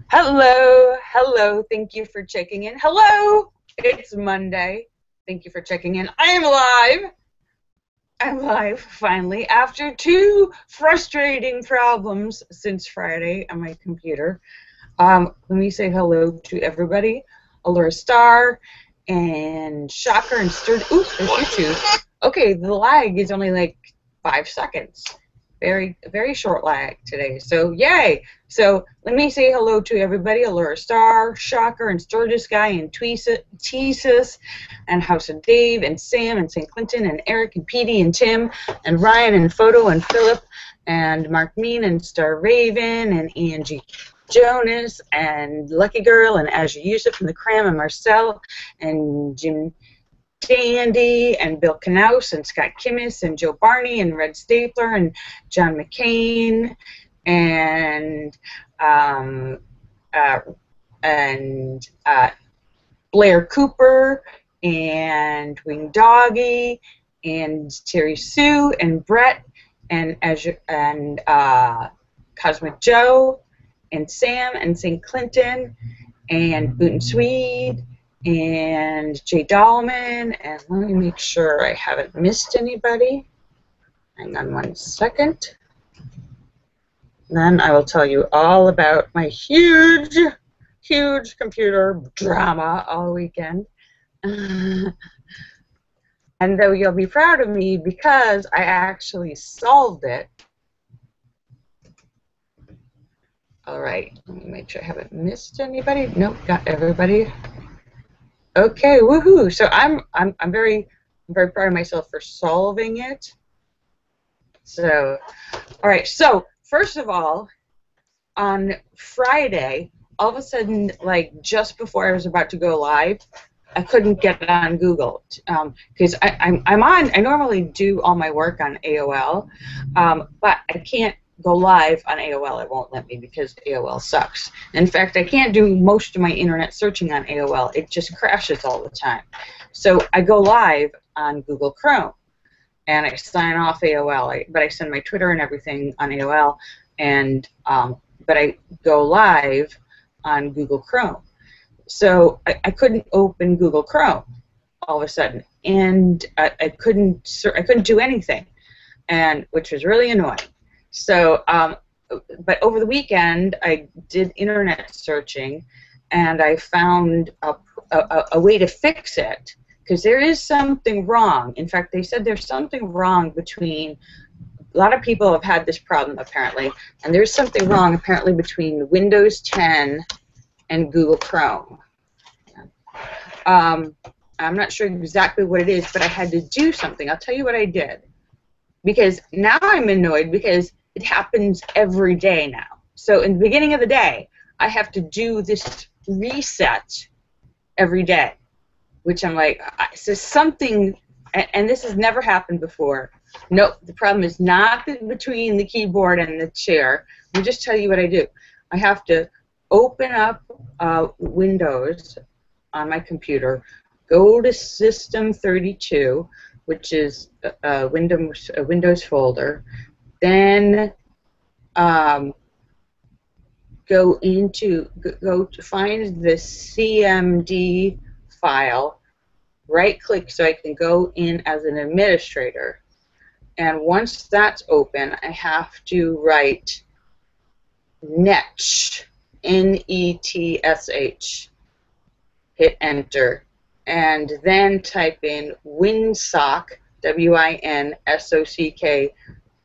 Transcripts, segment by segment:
Hello, hello. Thank you for checking in. Hello, it's Monday. Thank you for checking in. I am live. I'm live finally after two frustrating problems since Friday on my computer. Let me say hello to everybody. Allura Star and Shocker and Sturd. Ooh, there's YouTube. Okay, the lag is only like 5 seconds. Very short lag today. So yay! So let me say hello to everybody. Allura Star, Shocker, and Sturgis Guy, and Teasus, and House of Dave, and Sam, and St. Clinton, and Eric, and Petey, and Tim, and Ryan, and Photo, and Philip, and Mark Mean, and Star Raven, and Angie Jonas, and Lucky Girl, and Azure Yusuf, and the Cram, and Marcel, and Jim Dandy, and Bill Knaus, and Scott Kimmis, and Joe Barney, and Red Stapler, and John McCain, and uh, Blair Cooper, and Wing Doggy, and Terry Sue, and Brett, and Azure, and Cosmic Joe, and Sam, and St. Clinton, and Boot and Swede, and Jay Dahlman, and let me make sure I haven't missed anybody. Hang on 1 second. Then I will tell you all about my huge computer drama all weekend. And though you'll be proud of me because I actually solved it. All right, let me make sure I haven't missed anybody. Nope, got everybody. Okay, woohoo! So I'm very proud of myself for solving it. So, all right. So first of all, on Friday, all of a sudden, like just before I was about to go live, I couldn't get on Google because I normally do all my work on AOL, but I can't go live on AOL. It won't let me because AOL sucks. In fact, I can't do most of my internet searching on AOL. It just crashes all the time. So I go live on Google Chrome, and I sign off AOL. But I send my Twitter and everything on AOL, and but I go live on Google Chrome. So I couldn't open Google Chrome all of a sudden, and I couldn't do anything, and which was really annoying. So, but over the weekend, I did internet searching, and I found a way to fix it, because there is something wrong. In fact, they said there's something wrong between, a lot of people have had this problem apparently, and there's something wrong apparently between Windows 10 and Google Chrome. I'm not sure exactly what it is, but I had to do something. I'll tell you what I did. Because now I'm annoyed because it happens every day now. So in the beginning of the day, I have to do this reset every day, which I'm like, so something, and this has never happened before. Nope, the problem is not between the keyboard and the chair. Let me just tell you what I do. I have to open up Windows on my computer, go to System 32, which is a Windows folder, then go to find the CMD file, right-click so I can go in as an administrator, and once that's open, I have to write netsh, N-E-T-S-H, hit enter, and then type in winsock, W-I-N-S-O-C-K,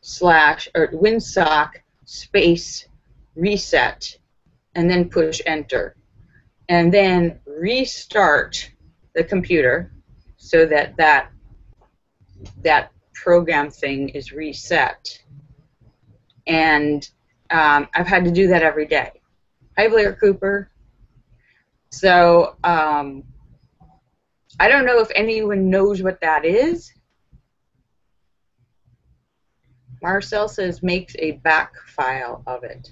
winsock space reset, and then push enter. And then restart the computer so that that program thing is reset. And I've had to do that every day. Hi, Blair Cooper. So, I don't know if anyone knows what that is. Marcel says makes a back file of it.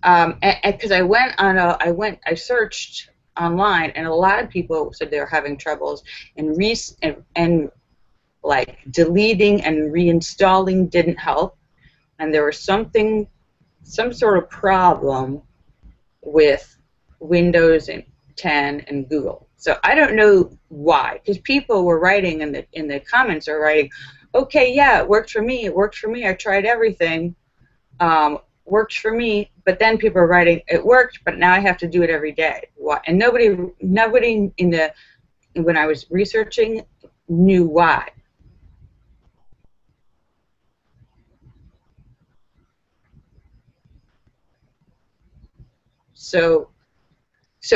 Because I searched online, and a lot of people said they were having troubles, and like deleting and reinstalling didn't help. and there was some sort of problem with Windows and 10 and Google. So I don't know why, because people were writing in the comments are writing, okay, yeah, it worked for me. It worked for me. I tried everything. Worked for me. But then people are writing, it worked, but now I have to do it every day. Why? And nobody when I was researching knew why. So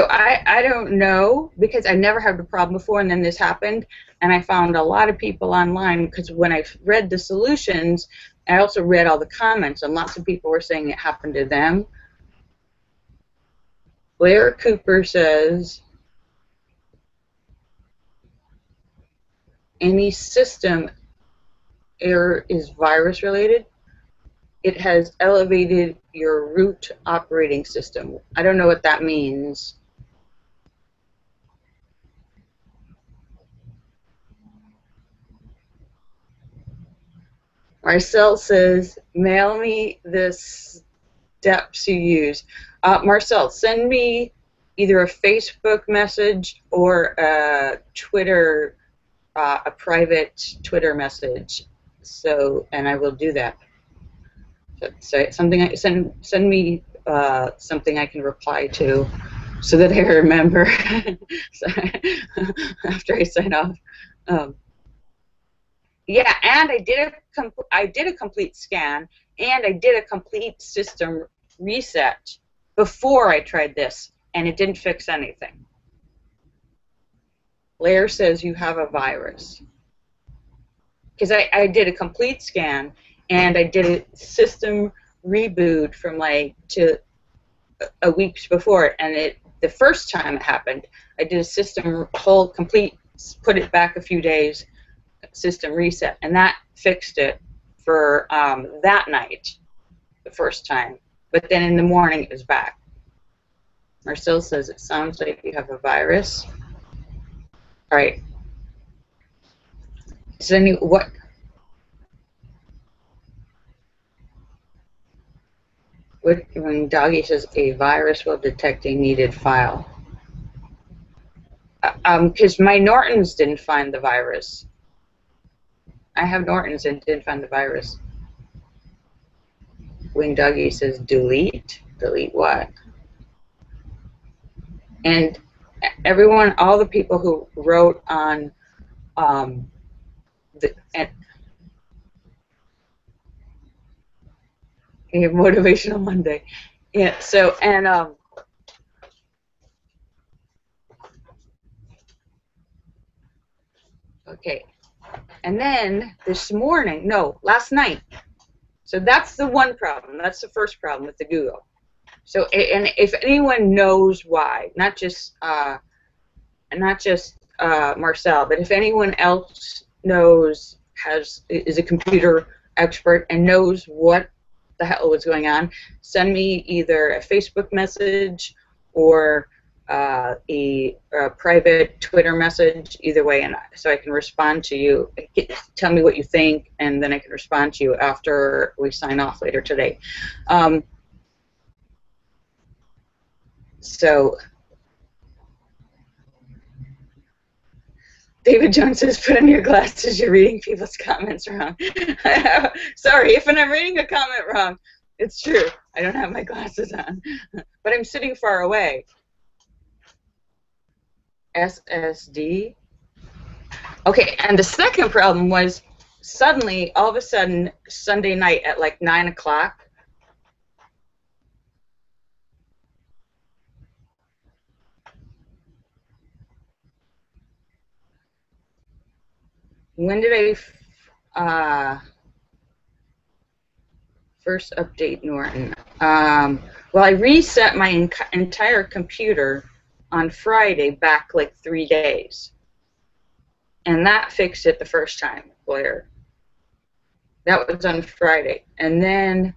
I don't know, because I never had the problem before, and then this happened, and I found a lot of people online, because when I read the solutions, I also read all the comments, and lots of people were saying it happened to them. Blair Cooper says, any system error is virus related. It has elevated your root operating system. I don't know what that means. Marcel says, mail me the steps you use. Marcel, send me either a Facebook message or a Twitter, a private Twitter message. So, and I will do that. So something, send me something I can reply to, so that I remember after I sign off. Yeah, and I did a complete scan, and I did a complete system reset before I tried this, and it didn't fix anything. Blair says you have a virus. Because I did a complete scan, and I did a system reboot from like to a week before, and the first time it happened, I did a system whole complete, put it back a few days, system reset, and that fixed it for that night, the first time. But then in the morning it was back. Marcel says it sounds like you have a virus. All right. Is there any what? When Doggy says a virus will detect a needed file. Because my Nortons didn't find the virus. I have Nortons and didn't find the virus. When Doggy says delete, delete what? And everyone, all the people who wrote on Motivational Monday. Yeah, so, and okay. And then this morning, no, last night. So that's the one problem. That's the first problem with the Google. So, and if anyone knows why, not just Marcel, but if anyone else knows, is a computer expert and knows what the hell was going on, send me either a Facebook message or a private Twitter message, either way, and so I can respond to you. Tell me what you think, and then I can respond to you after we sign off later today. So David Jones says, put on your glasses, you're reading people's comments wrong. Sorry, if I'm reading a comment wrong, it's true. I don't have my glasses on, but I'm sitting far away. SSD. Okay, and the second problem was suddenly, all of a sudden, Sunday night at like 9 o'clock, when did I first update Norton? Well, I reset my entire computer on Friday back like 3 days. And that fixed it the first time, Blair. That was on Friday. And then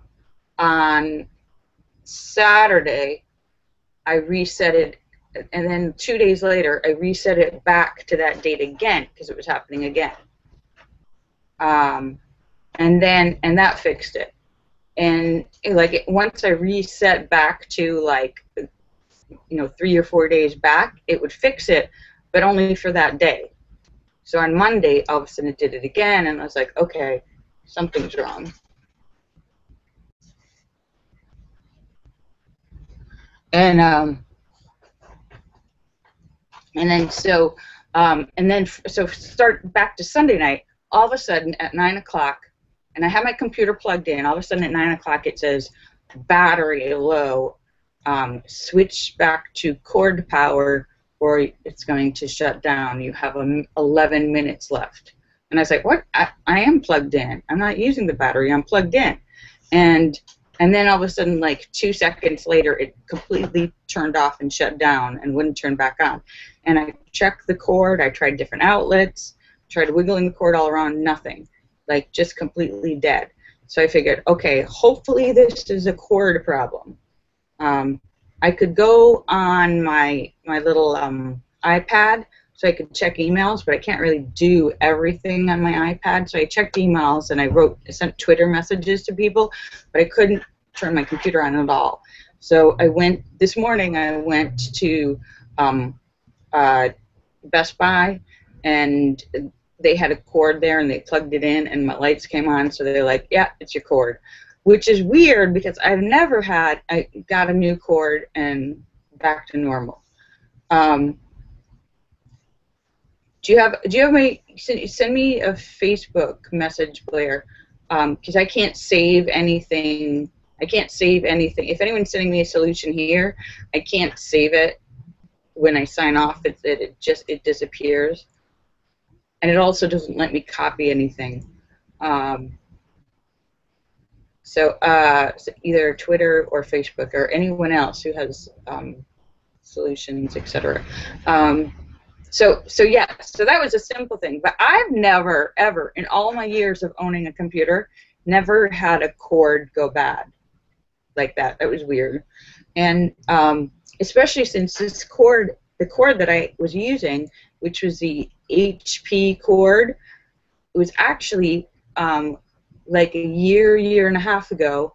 on Saturday, I reset it. And then 2 days later, I reset it back to that date again because it was happening again. And that fixed it. and like once I reset back to like 3 or 4 days back, it would fix it, but only for that day. So on Monday, all of a sudden it did it again, and I was like, okay, something's wrong. And then so start back to Sunday night. All of a sudden at 9 o'clock, and I have my computer plugged in. All of a sudden at 9 o'clock it says battery low. Switch back to cord power, or it's going to shut down. You have 11 minutes left. And I was like, what? I am plugged in. I'm not using the battery. I'm plugged in. And then all of a sudden, like 2 seconds later, it completely turned off and shut down and wouldn't turn back on. And I checked the cord. I tried different outlets, tried wiggling the cord all around, nothing. Like just completely dead. So I figured, okay, hopefully this is a cord problem. I could go on my little iPad so I could check emails, but I can't really do everything on my iPad. So I checked emails and I sent Twitter messages to people, but I couldn't turn my computer on at all. So this morning I went to Best Buy, and they had a cord there, and they plugged it in, and my lights came on, so they're like, yeah, it's your cord. Which is weird because I got a new cord and back to normal. Do you have send me a Facebook message, Blair, because I can't save anything. If anyone's sending me a solution here, I can't save it. When I sign off, it disappears, and it also doesn't let me copy anything. So either Twitter or Facebook or anyone else who has solutions, etc. So that was a simple thing. But I've never, ever, in all my years of owning a computer, never had a cord go bad like that. That was weird. And especially since the cord that I was using, which was the HP cord, it was actually like a year and a half ago,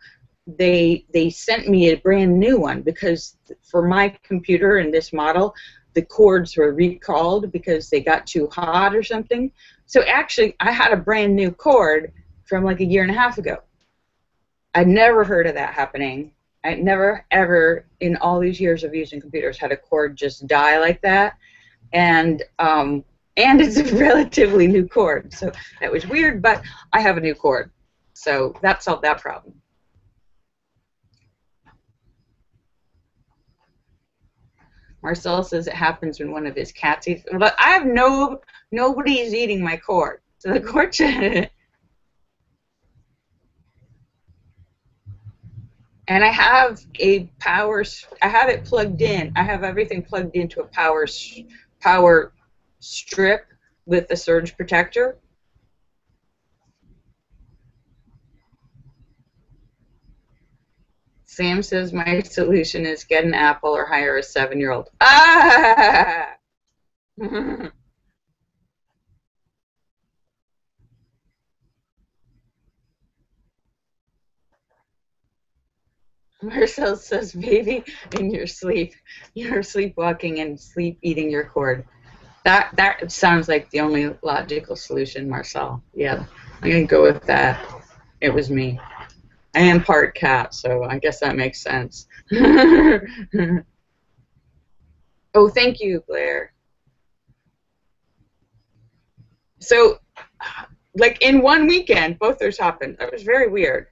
they sent me a brand new one because for my computer and this model, the cords were recalled because they got too hot or something. So actually, I had a brand new cord from like a year and a half ago. I'd never heard of that happening. I never, ever, in all these years of using computers, had a cord just die like that. And it's a relatively new cord. So that was weird, but I have a new cord. So that solved that problem. Marcel says it happens when one of his cats eats. But I have nobody's eating my cord. So the cord should. And I have I have it plugged in. I have everything plugged into a power strip with a surge protector. Sam says my solution is get an Apple or hire a 7-year-old. Ah! Marcel says, baby, in your sleep. You're sleepwalking and sleep eating your cord. That sounds like the only logical solution, Marcel. Yeah, I'm going to go with that. It was me. I am part cat, so I guess that makes sense. Oh, thank you, Blair. So, like in one weekend, both those happened. That was very weird.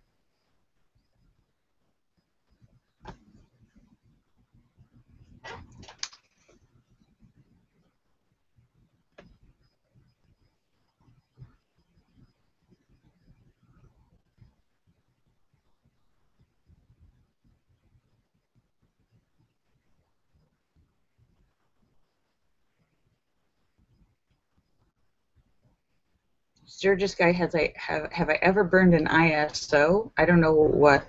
Sturgis guy, have I ever burned an ISO? I don't know what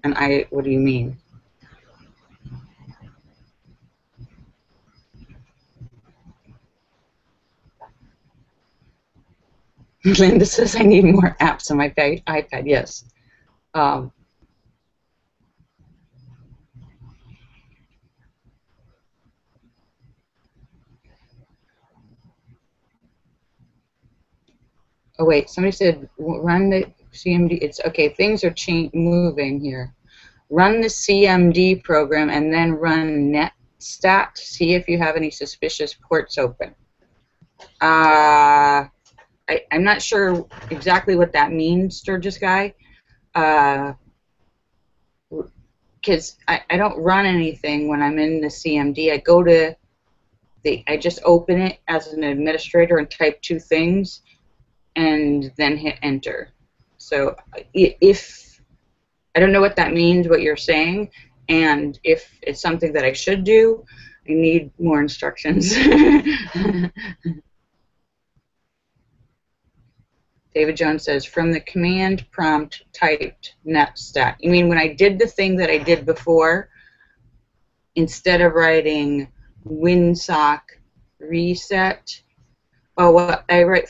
what do you mean? Linda says I need more apps on my iPad. Yes. Um, oh wait, somebody said run the CMD. It's okay. Things are moving here. Run the CMD program and then run netstat. See if you have any suspicious ports open. I'm not sure exactly what that means, Sturgis guy. Because I don't run anything when I'm in the CMD. I go to I just open it as an administrator and type 2 things and then hit enter. So if I don't know what that means, what you're saying, and if it's something that I should do, I need more instructions. David Jones says, from the command prompt typed netstat. You mean when I did the thing that I did before, instead of writing winsock reset, oh, well,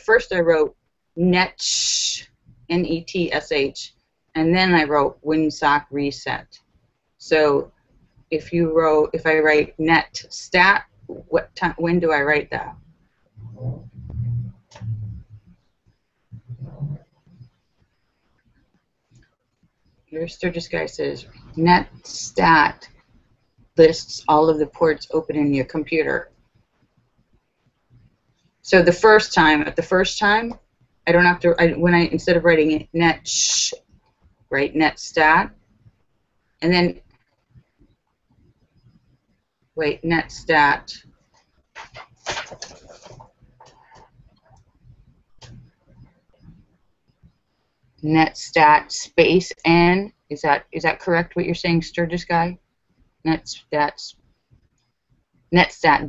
first I wrote netsh, N-E-T-S-H, and then I wrote winsock reset. So if I write netstat, when do I write that? Your Sturgis guy says netstat lists all of the ports open in your computer. So the first time, I don't have to. Instead of writing it write netstat, and then wait netstat. Netstat space n. Is that correct? What you're saying, Sturgis guy? Netstat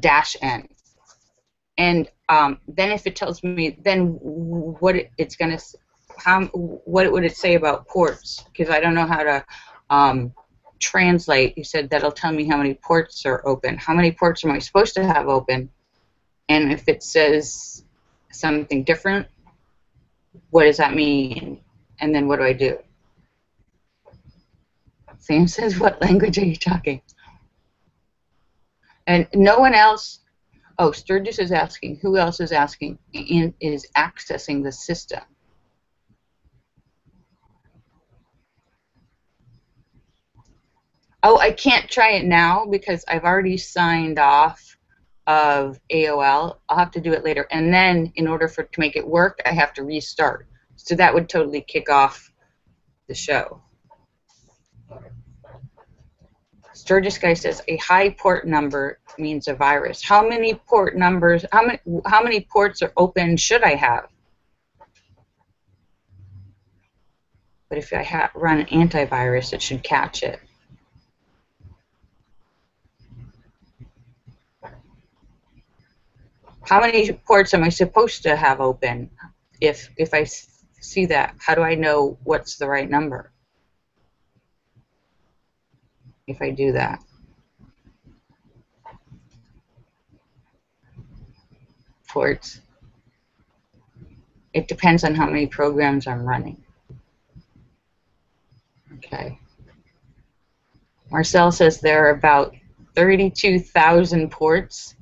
dash n. And then if it tells me, then what it's gonna, what would it say about ports? Because I don't know how to translate. You said that'll tell me how many ports are open. How many ports am I supposed to have open? And if it says something different, what does that mean? And then what do I do? Sam says, what language are you talking? And no one else, oh, Sturgis is asking, who else is asking, is accessing the system? Oh, I can't try it now because I've already signed off of AOL. I'll have to do it later. And then in order to make it work, I have to restart. So that would totally kick off the show. Sturgis guy says a high port number means a virus. How many port numbers? How many ports are open should I have? But if I run an antivirus, it should catch it. How many ports am I supposed to have open? If I see that, how do I know what's the right number? If I do that. Ports. It depends on how many programs I'm running. Okay. Marcel says there are about 32,000 ports.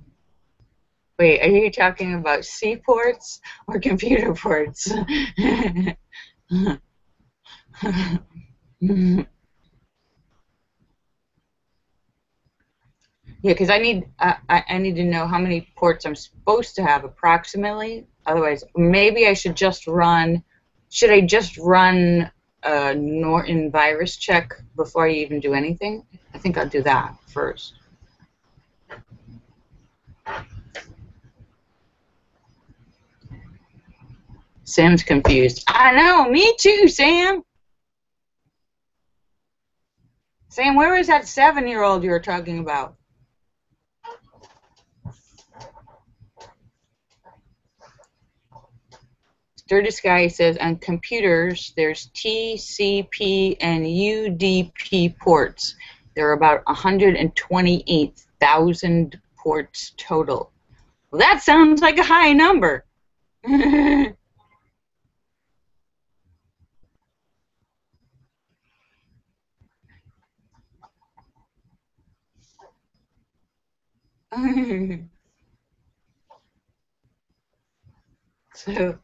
Wait, are you talking about C ports or computer ports? Yeah, because I need to know how many ports I'm supposed to have approximately. Otherwise, maybe I should just run. Should I just run a Norton virus check before I even do anything? I think I'll do that first. Sam's confused. I know, me too, Sam. Sam, where is that 7-year-old you were talking about? Sturgis guy says on computers there's TCP and UDP ports. There are about 128,000 ports total. Well, that sounds like a high number. So,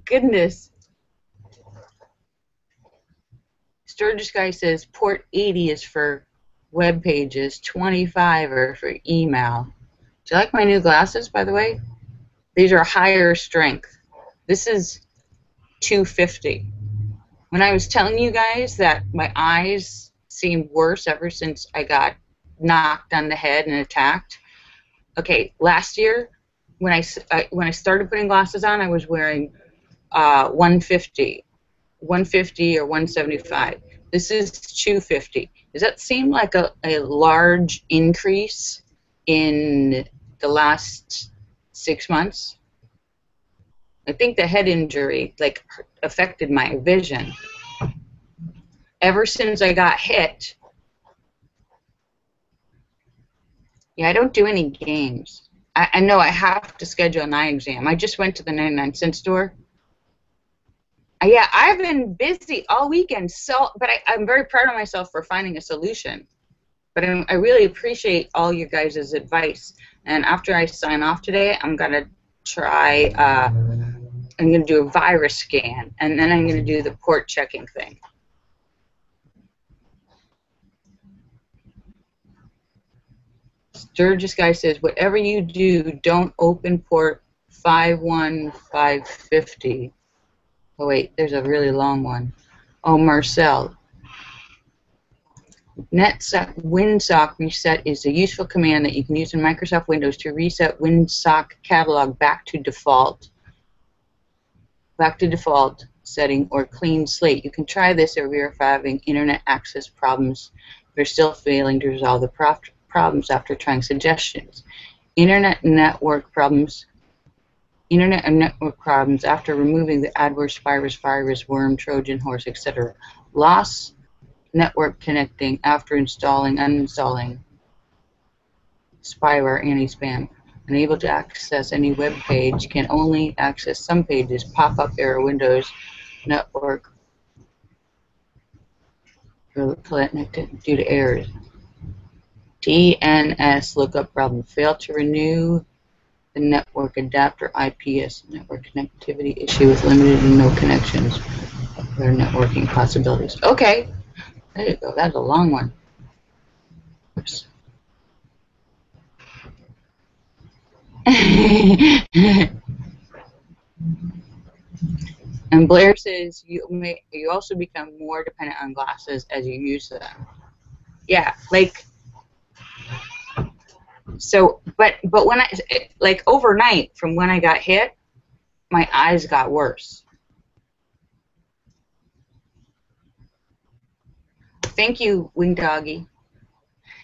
goodness. Storage Guy says port 80 is for web pages, 25 are for email. Do you like my new glasses, by the way? These are higher strength. This is 250. When I was telling you guys that my eyes seem worse ever since I got knocked on the head and attacked. Okay, last year when I started putting glasses on, I was wearing 150 or 175. This is 250. Does that seem like a large increase in the last 6 months? I think the head injury like affected my vision. Ever since I got hit, yeah, I don't do any games. I know I have to schedule an eye exam. I just went to the 99-cent store. Yeah, I've been busy all weekend, but I'm very proud of myself for finding a solution. But I really appreciate all you guys' advice. And after I sign off today, I'm going to try, I'm going to do a virus scan, and then I'm going to do the port checking thing. Sturgis Guy says, whatever you do, don't open port 51550. Oh, wait, there's a really long one. Oh, Marcel. WinSock reset is a useful command that you can use in Microsoft Windows to reset WinSock catalog back to default setting or clean slate. You can try this if you're having internet access problems. You're still failing to resolve the problems after trying suggestions. Internet and network problems after removing the adverse virus, worm, Trojan horse, etc. Loss network connecting after uninstalling spyware, anti-spam. Unable to access any web page, can only access some pages, pop-up error windows, network connected due to errors. DNS lookup problem, failed to renew the network adapter IPS, network connectivity issue with limited and no connections. Other networking possibilities. Okay, there you go, that's a long one. Oops. And Blair says you also become more dependent on glasses as you use them. Yeah, like so. But when like overnight from when I got hit, my eyes got worse. Thank you, Wing Doggy.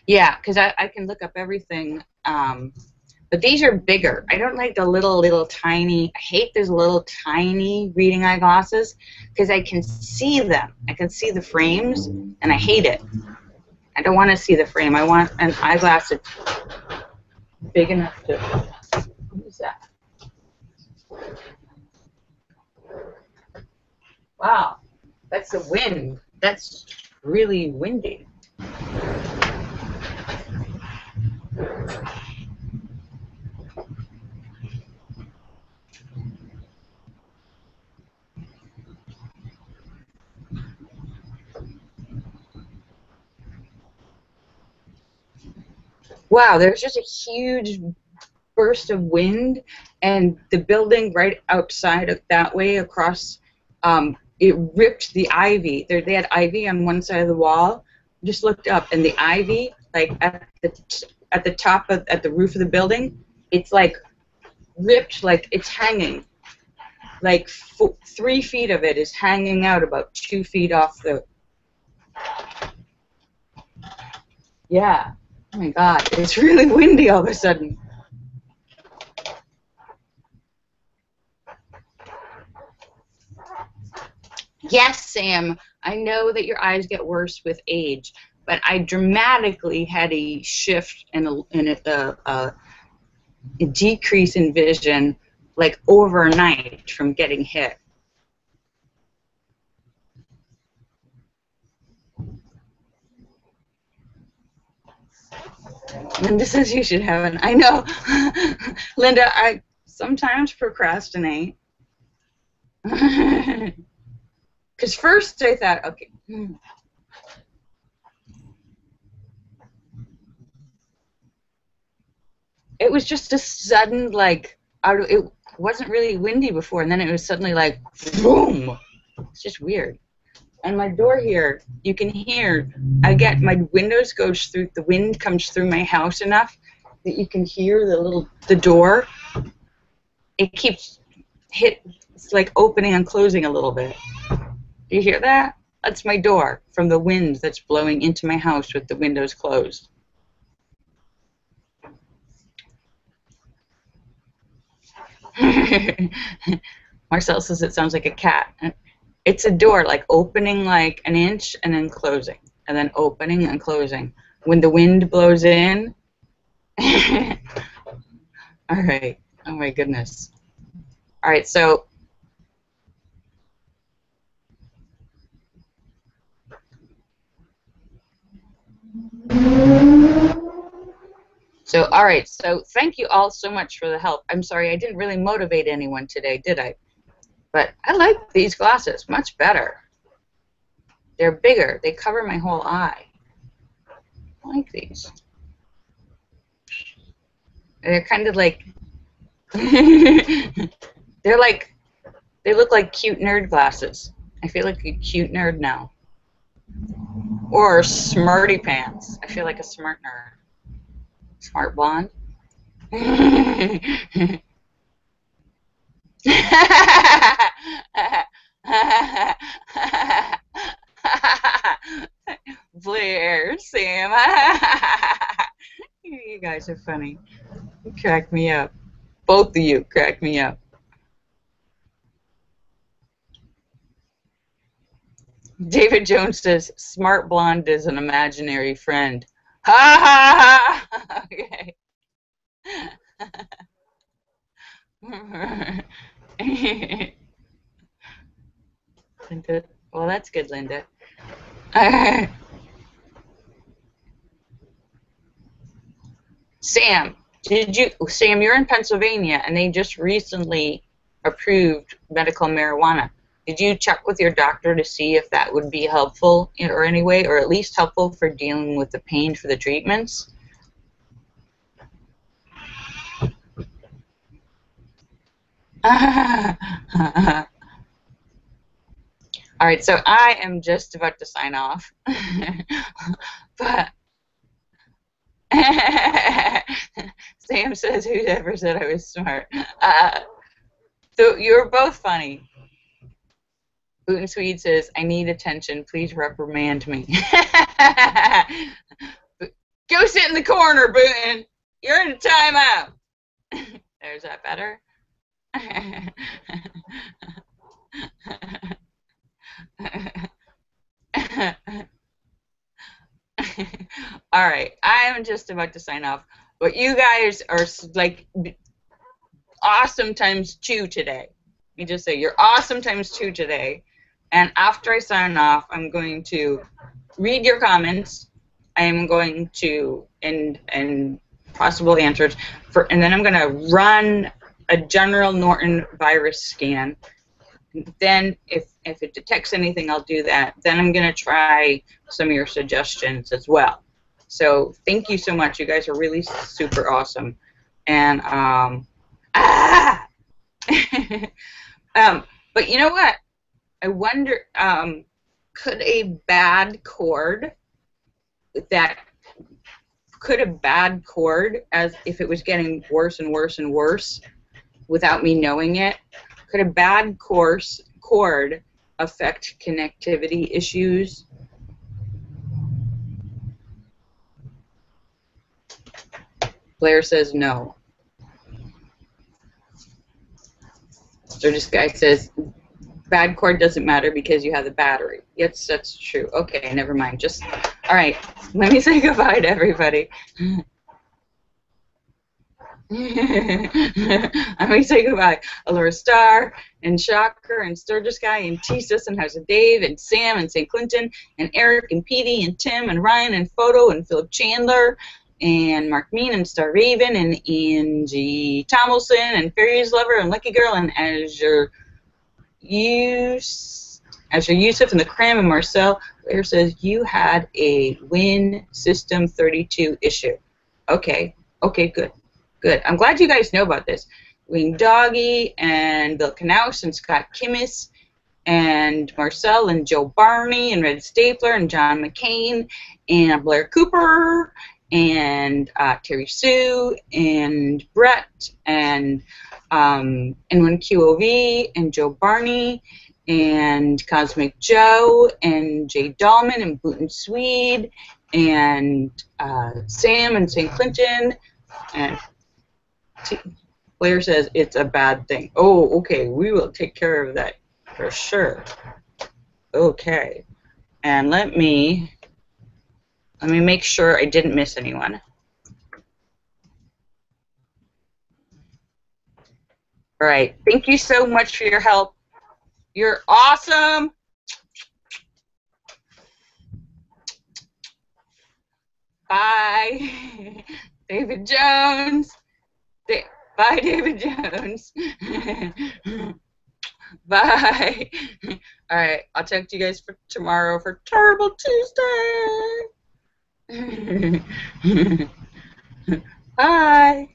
Yeah, because I can look up everything. But these are bigger. I don't like the little tiny. I hate those little tiny reading eyeglasses because I can see them. I can see the frames, and I hate it. I don't want to see the frame. I want an eyeglass that's big enough to. What is that? Wow, that's the wind. That's really windy. Wow, there's just a huge burst of wind, and the building right outside of that way across, it ripped the ivy. They had ivy on one side of the wall. Just looked up, and the ivy, like at the top of at the roof of the building, it's like ripped, like it's hanging. Like 3 feet of it is hanging out about 2 feet off the. Yeah. Oh my God, it's really windy all of a sudden. Yes, Sam, I know that your eyes get worse with age, but I dramatically had a shift and a decrease in vision like overnight from getting hit. Linda says you should have an. I know. Linda, I sometimes procrastinate. Because first I thought, okay. It was just a sudden, like, it wasn't really windy before, and then it was suddenly like, boom. It's just weird. And my door here, you can hear, my windows goes through, the wind comes through my house enough that you can hear the door. It keeps it's like opening and closing a little bit. Do you hear that? That's my door from the wind that's blowing into my house with the windows closed. Marcel says it sounds like a cat. It's a door, like opening like an inch and then closing, and then opening and closing. When the wind blows in. All right. Oh my goodness. All right, so. All right, so thank you all so much for the help. I'm sorry, I didn't really motivate anyone today, did I? But I like these glasses much better. They're bigger. They cover my whole eye. I like these. They're kind of like, they look like cute nerd glasses. I feel like a cute nerd now. Or smarty pants. I feel like a smart nerd. Smart blonde. Blair, Sam. You guys are funny. You crack me up. Both of you crack me up. David Jones says, smart blonde is an imaginary friend. Ha ha ha! Okay. Linda, well, that's good, Linda. Sam, Sam, you're in Pennsylvania, and they just recently approved medical marijuana. Did you check with your doctor to see if that would be helpful or any way, or at least helpful for dealing with the pain for the treatments? All right, so I am just about to sign off. But Sam says, who ever said I was smart? So you're both funny. Bootin' Swede says, I need attention. Please reprimand me. Go sit in the corner, Bootin'. You're in a timeout. There's that better. All right, I am just about to sign off. But you guys are like awesome times 2 today. Let me just say, you're awesome times 2 today. And after I sign off, I'm going to read your comments. I am going to, and possible answers, and then I'm going to run a general Norton virus scan. Then if it detects anything, I'll do that. Then I'm going to try some of your suggestions as well. So thank you so much. You guys are really super awesome. And, but you know what? I wonder, could a bad cord, as if it was getting worse and worse and worse without me knowing it, could a bad cord affect connectivity issues? Blair says no. So this guy says, bad cord doesn't matter because you have the battery. Yes, that's true. Okay, never mind. Just, all right, let me say goodbye to everybody. Let me say goodbye. Allura Star, and Shocker, and Sturgis Guy, and Tesis, and House of Dave, and Sam, and St. Clinton, and Eric, and Petey, and Tim, and Ryan, and Photo, and Philip Chandler, and Mark Mean and Star Raven and Angie Tomlinson and Fairies Lover and Lucky Girl and Azure Yusuf and the Cram and Marcel. Blair says you had a Win System 32 issue. Okay, good. I'm glad you guys know about this. Wing Doggy and Bill Knaus and Scott Kimmis and Marcel and Joe Barney and Red Stapler and John McCain and Blair Cooper and Terry Sue and Brett and N1QOV and Joe Barney and Cosmic Joe and Jay Dahlman and Booten Swede and Sam and St. Clinton and Blair says it's a bad thing. Oh, okay, we will take care of that for sure. Okay, and let me make sure I didn't miss anyone. All right, thank you so much for your help. You're awesome. Bye, David Jones. Bye, David Jones. Bye. All right, I'll talk to you guys for tomorrow for Terrible Tuesday. Bye.